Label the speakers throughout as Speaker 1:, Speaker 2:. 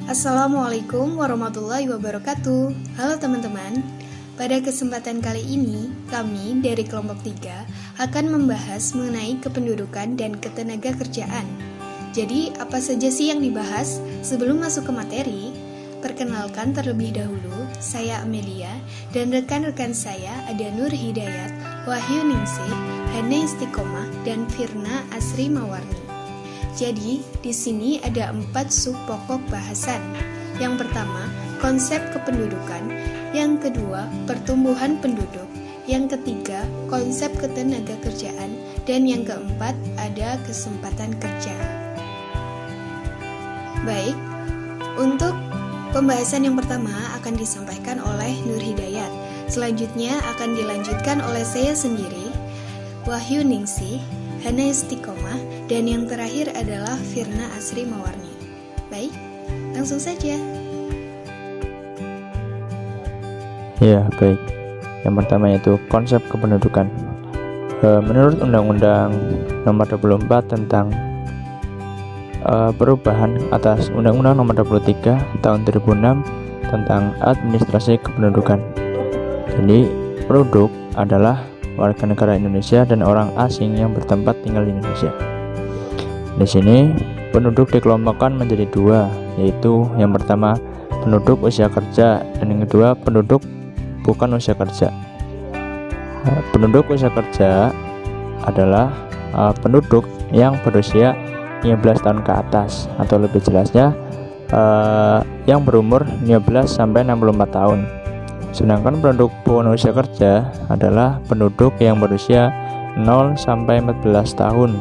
Speaker 1: Assalamualaikum warahmatullahi wabarakatuh. Halo teman-teman. Pada kesempatan kali ini, kami dari kelompok 3 akan membahas mengenai kependudukan dan ketenagakerjaan. Jadi, apa saja sih yang dibahas? Sebelum masuk ke materi, perkenalkan terlebih dahulu, saya Amelia dan rekan-rekan saya ada Nur Hidayat, Wahyu Ningsih, Hana Istiqomah, dan Firna Asri Mawarni. Jadi, di sini ada 4 sub pokok bahasan. Yang pertama, konsep kependudukan. Yang kedua, pertumbuhan penduduk. Yang ketiga, konsep ketenagakerjaan. Dan yang keempat, ada kesempatan kerja. Baik, untuk pembahasan yang pertama akan disampaikan oleh Nur Hidayat. Selanjutnya akan dilanjutkan oleh saya sendiri, Wahyu Ningsih, Hana Istiqomah, dan yang terakhir adalah Firna Asri Mawarni. Baik, langsung saja.
Speaker 2: Ya, baik. Yang pertama yaitu konsep kependudukan. Menurut Undang-Undang Nomor 24 tentang perubahan atas Undang-Undang Nomor 23 Tahun 2006 tentang administrasi kependudukan. Jadi, penduduk adalah warga negara Indonesia dan orang asing yang bertempat tinggal di Indonesia. Di sini penduduk dikelompokkan menjadi 2, yaitu yang pertama penduduk usia kerja dan yang kedua penduduk bukan usia kerja. Penduduk usia kerja adalah penduduk yang berusia 15 tahun ke atas, atau lebih jelasnya yang berumur 15 sampai 64 tahun. Sedangkan penduduk bukan usia kerja adalah penduduk yang berusia 0 sampai 14 tahun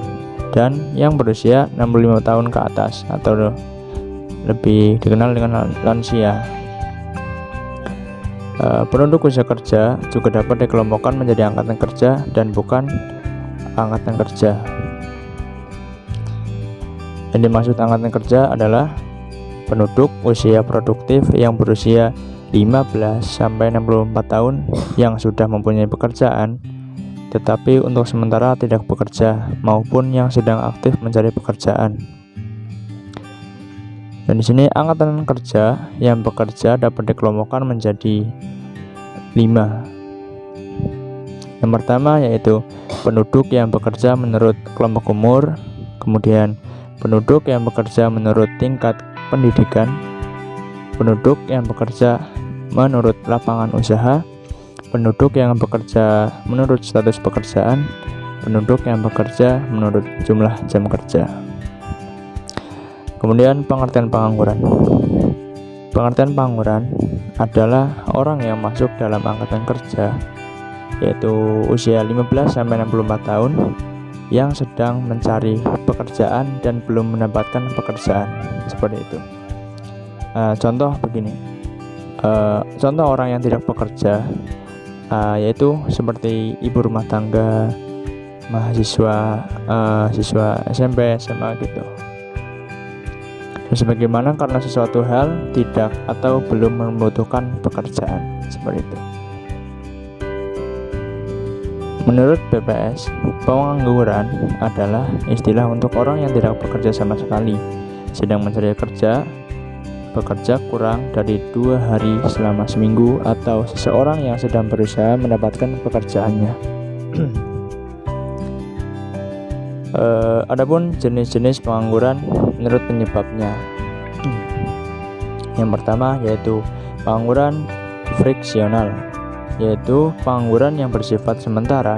Speaker 2: dan yang berusia 65 tahun ke atas atau lebih dikenal dengan lansia. Penduduk usia kerja juga dapat dikelompokkan menjadi angkatan kerja dan bukan angkatan kerja. Yang dimaksud angkatan kerja adalah penduduk usia produktif yang berusia 15 sampai 64 tahun yang sudah mempunyai pekerjaan tetapi untuk sementara tidak bekerja maupun yang sedang aktif mencari pekerjaan. Dan di sini angkatan kerja yang bekerja dapat dikelompokkan menjadi 5. Yang pertama yaitu penduduk yang bekerja menurut kelompok umur, kemudian penduduk yang bekerja menurut tingkat pendidikan, penduduk yang bekerja menurut lapangan usaha, penduduk yang bekerja menurut status pekerjaan, penduduk yang bekerja menurut jumlah jam kerja. Kemudian pengertian pengangguran. Pengertian pengangguran adalah orang yang masuk dalam angkatan kerja, yaitu usia 15 sampai 64 tahun yang sedang mencari pekerjaan dan belum mendapatkan pekerjaan, seperti itu. Contoh begini. Contoh orang yang tidak bekerja yaitu seperti ibu rumah tangga, mahasiswa, siswa SMP, SMA gitu. Dan sebagaimana karena sesuatu hal tidak atau belum membutuhkan pekerjaan, seperti itu. Menurut BPS, pengangguran adalah istilah untuk orang yang tidak bekerja sama sekali, sedang mencari kerja, bekerja kurang dari 2 hari selama seminggu, atau seseorang yang sedang berusaha mendapatkan pekerjaannya. Adapun jenis-jenis pengangguran menurut penyebabnya. Yang pertama yaitu pengangguran friksional, yaitu pengangguran yang bersifat sementara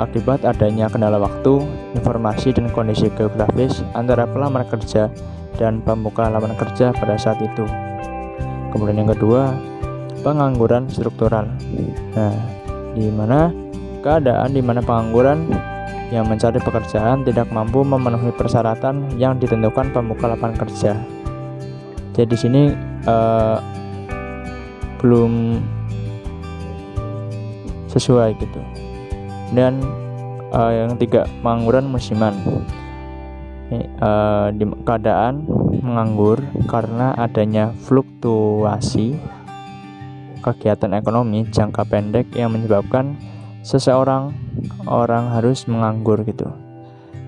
Speaker 2: akibat adanya kendala waktu, informasi, dan kondisi geografis antara pelamar kerja dan pembuka lowongan kerja pada saat itu. Kemudian yang kedua, pengangguran struktural. Di mana keadaan di mana pengangguran yang mencari pekerjaan tidak mampu memenuhi persyaratan yang ditentukan pembuka lapangan kerja. Jadi di sini belum sesuai gitu. Dan yang ketiga, pengangguran musiman. Di keadaan menganggur karena adanya fluktuasi kegiatan ekonomi jangka pendek yang menyebabkan seseorang harus menganggur gitu.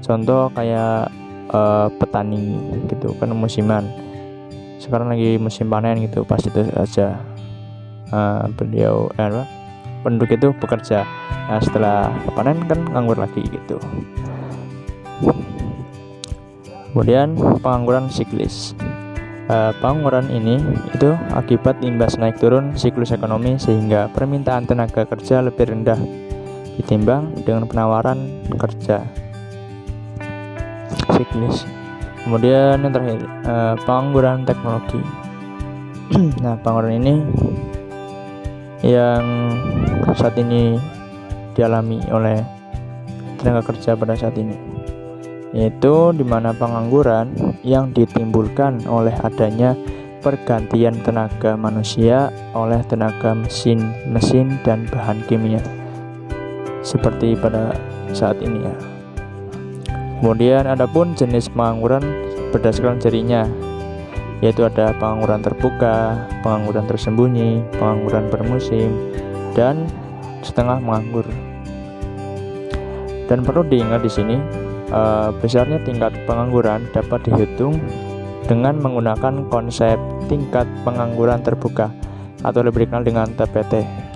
Speaker 2: Contoh kayak petani gitu kan musiman, sekarang lagi musim panen gitu, pas itu aja penduduk itu bekerja. Nah, setelah panen kan nganggur lagi gitu. Kemudian pengangguran siklis. Pengangguran ini itu akibat imbas naik turun siklus ekonomi, sehingga permintaan tenaga kerja lebih rendah ditimbang dengan penawaran kerja. Siklis. Kemudian yang terakhir, pengangguran teknologi. Nah, pengangguran ini yang saat ini dialami oleh tenaga kerja pada saat ini, yaitu dimana pengangguran yang ditimbulkan oleh adanya pergantian tenaga manusia oleh tenaga mesin dan bahan kimia, seperti pada saat ini ya. Kemudian adapun jenis pengangguran berdasarkan cirinya, yaitu ada pengangguran terbuka, pengangguran tersembunyi, pengangguran bermusim, dan setengah menganggur. Dan perlu diingat di sini, besarnya tingkat pengangguran dapat dihitung dengan menggunakan konsep tingkat pengangguran terbuka atau lebih dikenal dengan TPT.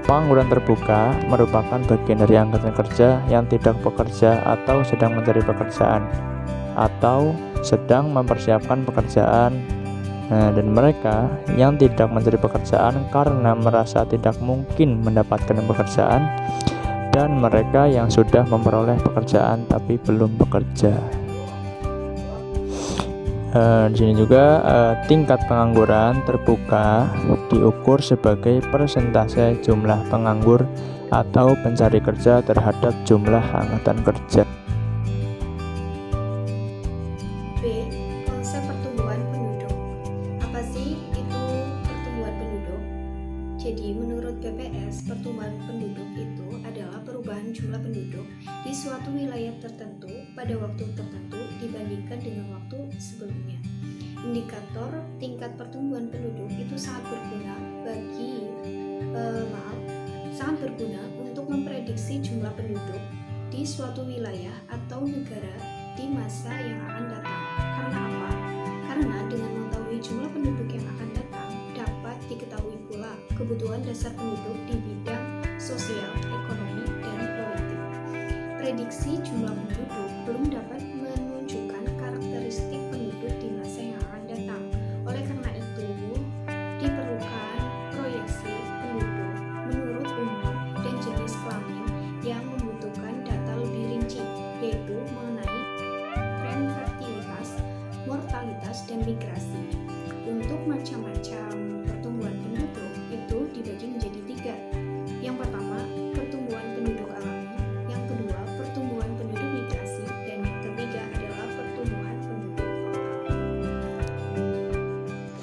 Speaker 2: Pengangguran terbuka merupakan bagian dari angkatan kerja yang tidak bekerja atau sedang mencari pekerjaan atau sedang mempersiapkan pekerjaan. Dan mereka yang tidak mencari pekerjaan karena merasa tidak mungkin mendapatkan pekerjaan, dan mereka yang sudah memperoleh pekerjaan tapi belum bekerja. Di sini juga tingkat pengangguran terbuka diukur sebagai persentase jumlah penganggur atau pencari kerja terhadap jumlah angkatan kerja.
Speaker 1: B. Konsep pertumbuhan penduduk. Apa sih itu pertumbuhan penduduk? Jadi menurut BPS, pertumbuhan penduduk itu adalah perubahan jumlah penduduk di suatu wilayah tertentu pada waktu tertentu dibandingkan dengan waktu sebelumnya. Indikator tingkat pertumbuhan penduduk itu sangat berguna untuk memprediksi jumlah penduduk di suatu wilayah atau negara di masa yang akan datang. Karena apa? Karena dengan mengetahui jumlah penduduk yang akan datang, dapat diketahui pula kebutuhan dasar penduduk di bidang sosial, ekonomi, dan politik. Prediksi jumlah penduduk belum dapat menunjukkan karakteristik penduduk di masa yang akan datang. Oleh karena itu, diperlukan proyeksi penduduk menurut umur dan jenis kelamin yang membutuhkan data lebih rinci, yaitu mengenai tren fertilitas, mortalitas, dan migrasi. Untuk macam-macam pertumbuhan penduduk itu dibagi menjadi 3. Yang pertama, pertumbuhan penduduk alami. Yang kedua, pertumbuhan penduduk migrasi. Dan yang ketiga adalah pertumbuhan penduduk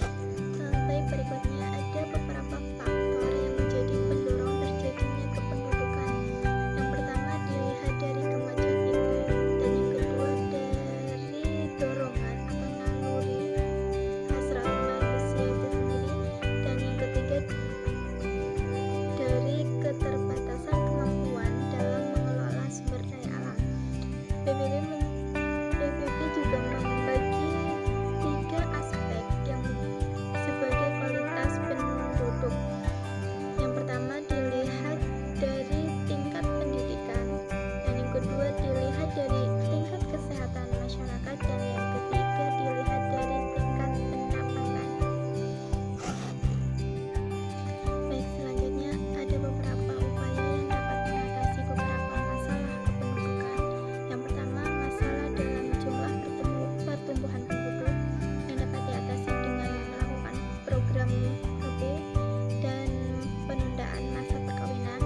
Speaker 1: total.
Speaker 3: Baik, berikutnya ada beberapa faktor yang menjadi pendorong terjadinya kependudukan. Yang pertama dilihat dari kemajuan iklim, dan yang kedua dari dorongan atau naluri hasrat manusia itu sendiri, dan yang ketiga dari keterbatasan kemampuan dalam mengelola sumber daya alam. PBB juga membagi 3 aspek yang sebagai kualitas penduduk. Yang pertama dilihat dari tingkat pendidikan, dan yang kedua dilihat dari tingkat kesehatan masyarakat, dan yang ketiga dilihat dari tingkat pendapatan. Baik, selanjutnya ada beberapa upaya yang dapat mengatasi beberapa masalah kependudukan. Yang pertama, masalah dalam jumlah pertumbuhan penduduk yang dapat diatasi dengan melakukan program KB dan penundaan masa perkawinan.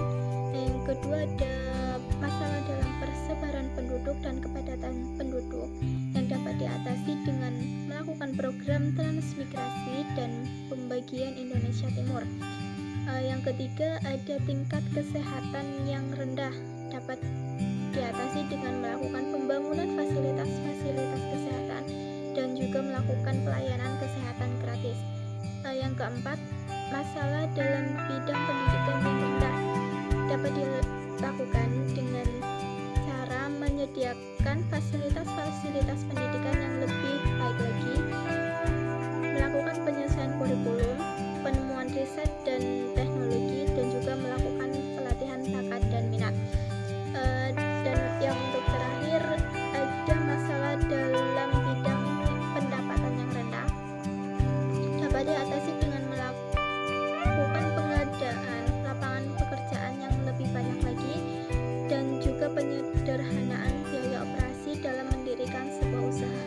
Speaker 3: Yang kedua, ada masalah dalam persebaran penduduk dan kepadatan penduduk yang dapat diatasi dengan melakukan program transmigrasi dan pembagian Indonesia Timur. Yang ketiga, ada tingkat kesehatan yang rendah, dapat diatasi dengan melakukan pembangunan fasilitas-fasilitas kesehatan dan juga melakukan pelayanan kesehatan gratis. Yang keempat, masalah dalam bidang pendidikan yang rendah, dapat dilakukan dengan cara menyediakan fasilitas-fasilitas pendidikan yang lebih baik lagi diatasi dengan melakukan pengadaan lapangan pekerjaan yang lebih banyak lagi dan juga penyederhanaan biaya operasi dalam mendirikan sebuah usaha.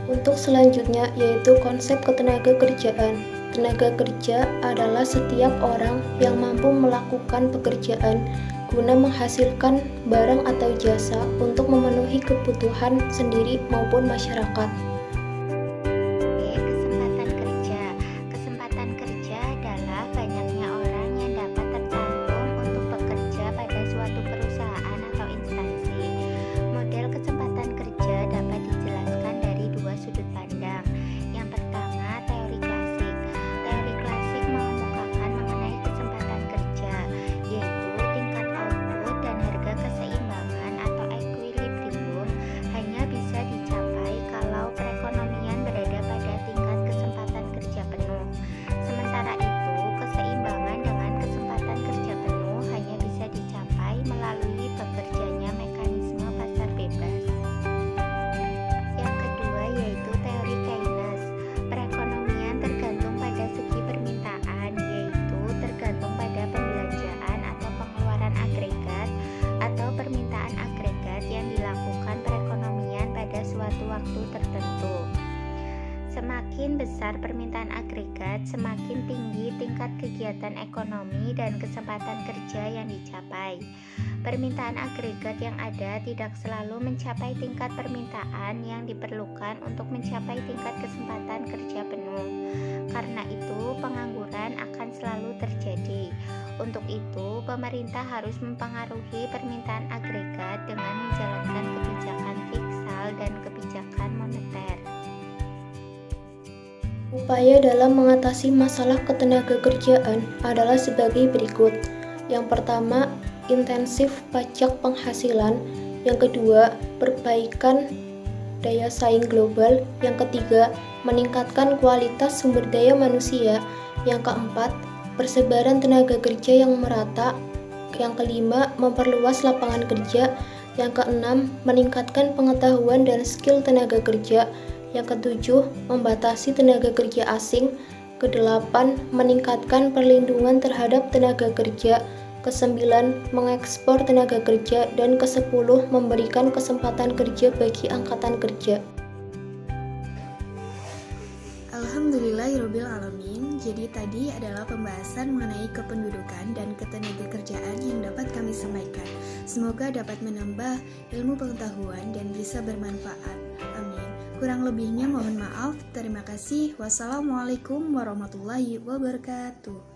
Speaker 1: Untuk selanjutnya yaitu konsep ketenagakerjaan. Tenaga kerja adalah setiap orang yang mampu melakukan pekerjaan guna menghasilkan barang atau jasa untuk memenuhi kebutuhan sendiri maupun masyarakat.
Speaker 4: Kesempatan kerja adalah banyaknya orang yang dapat tercantum untuk bekerja pada suatu perusahaan atau instansi. Model kesempatan kerja dapat dijelaskan dari dua sudut pandang. Yang pertama, teori klasik. Teori klasik mengemukakan mengenai kesempatan kerja, yaitu tingkat output dan harga keseimbangan atau equilibrium hanya bisa dicapai kalau perekonomian berada pada tingkat kesempatan kerja penuh. Sementara itu, keseimbangan dengan kesempatan kerja penuh hanya bisa dicapai melalui bekerjanya mekanisme pasar bebas. Yang kedua yaitu teori Keynes. Perekonomian tergantung pada segi permintaan, yaitu tergantung pada pembelanjaan atau pengeluaran agregat atau permintaan agregat yang dilakukan perekonomian pada suatu waktu tertentu. Semakin besar permintaan agregat, semakin tinggi tingkat kegiatan ekonomi dan kesempatan kerja yang dicapai. Permintaan agregat yang ada tidak selalu mencapai tingkat permintaan yang diperlukan untuk mencapai tingkat kesempatan kerja penuh. Karena itu, pengangguran akan selalu terjadi. Untuk itu, pemerintah harus mempengaruhi permintaan agregat dengan menjalankan kebijakan fiskal dan kebijakan moneter.
Speaker 1: Upaya dalam mengatasi masalah ketenagakerjaan adalah sebagai berikut. Yang pertama, intensif pajak penghasilan. Yang kedua, perbaikan daya saing global. Yang ketiga, meningkatkan kualitas sumber daya manusia. Yang keempat, persebaran tenaga kerja yang merata. Yang kelima, memperluas lapangan kerja. Yang keenam, meningkatkan pengetahuan dan skill tenaga kerja. Yang ketujuh, membatasi tenaga kerja asing. Kedelapan, meningkatkan perlindungan terhadap tenaga kerja. Kesembilan, mengekspor tenaga kerja. Dan kesepuluh, memberikan kesempatan kerja bagi angkatan kerja.
Speaker 5: Alhamdulillahirabbil alamin. Jadi tadi adalah pembahasan mengenai kependudukan dan ketenagakerjaan yang dapat kami sampaikan. Semoga dapat menambah ilmu pengetahuan dan bisa bermanfaat. Amin. Kurang lebihnya mohon maaf. Terima kasih. Wassalamualaikum warahmatullahi wabarakatuh.